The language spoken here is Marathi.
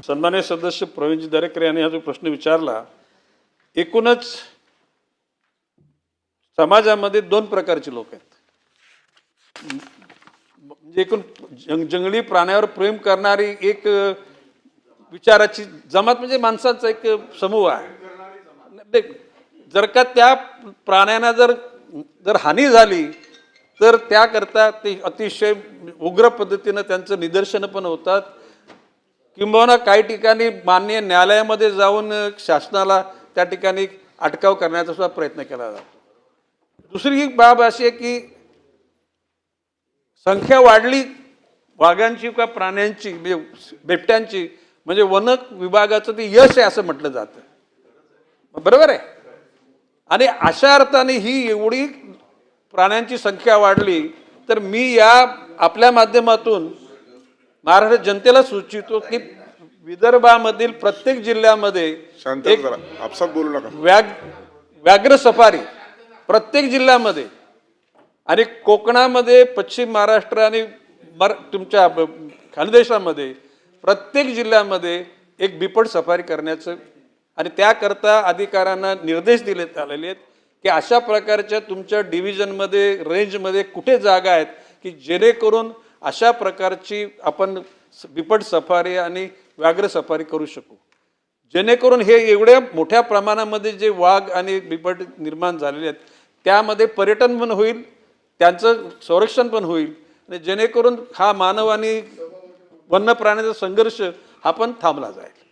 सन्मान्य सदस्य प्रवीणजी दरेकर यांनी हा जो प्रश्न विचारला, एकूणच समाजामध्ये दोन प्रकारचे लोक आहेत. एकूण जंगली प्राण्यावर प्रेम करणारी एक विचाराची जमात म्हणजे माणसाचा एक समूह आहे. जर का त्या प्राण्यांना जर हानी झाली तर त्याकरता ते अतिशय उग्र पद्धतीनं त्यांचं निदर्शनं पण होतात, किंबहुना काही ठिकाणी माननीय न्यायालयामध्ये जाऊन शासनाला त्या ठिकाणी अटकाव करण्याचा सुद्धा प्रयत्न केला जातो. दुसरी एक बाब अशी आहे की संख्या वाढली वाघांची किंवा प्राण्यांची बिबट्यांची म्हणजे वन विभागाचं ते यश आहे असं म्हटलं जातं. बरोबर आहे. आणि अशा अर्थाने ही एवढी प्राण्यांची संख्या वाढली तर मी या आपल्या माध्यमातून महाराष्ट्र जनतेला सुचवितो की विदर्भामधील प्रत्येक जिल्ह्यामध्ये एक बोलू नका व्याघ्र सफारी प्रत्येक जिल्ह्यामध्ये आणि कोकणामध्ये, पश्चिम महाराष्ट्र आणि तुमच्या खानदेशामध्ये प्रत्येक जिल्ह्यामध्ये एक बिबट सफारी करण्याचं आणि त्याकरता अधिकाऱ्यांना निर्देश दिलेत आलेले आहेत की अशा प्रकारच्या तुमच्या डिव्हिजनमध्ये, रेंजमध्ये कुठे जागा आहेत की जेणेकरून अशा प्रकारची आपण बिबट सफारी आणि व्याघ्र सफारी करू शकू, जेणेकरून हे एवढ्या मोठ्या प्रमाणामध्ये जे वाघ आणि बिबट निर्माण झालेले आहेत त्यामध्ये पर्यटन पण होईल, त्यांचं संरक्षण पण होईल आणि जेणेकरून हा मानव आणि वन्य प्राण्याचा संघर्ष हा पण थांबला जाईल.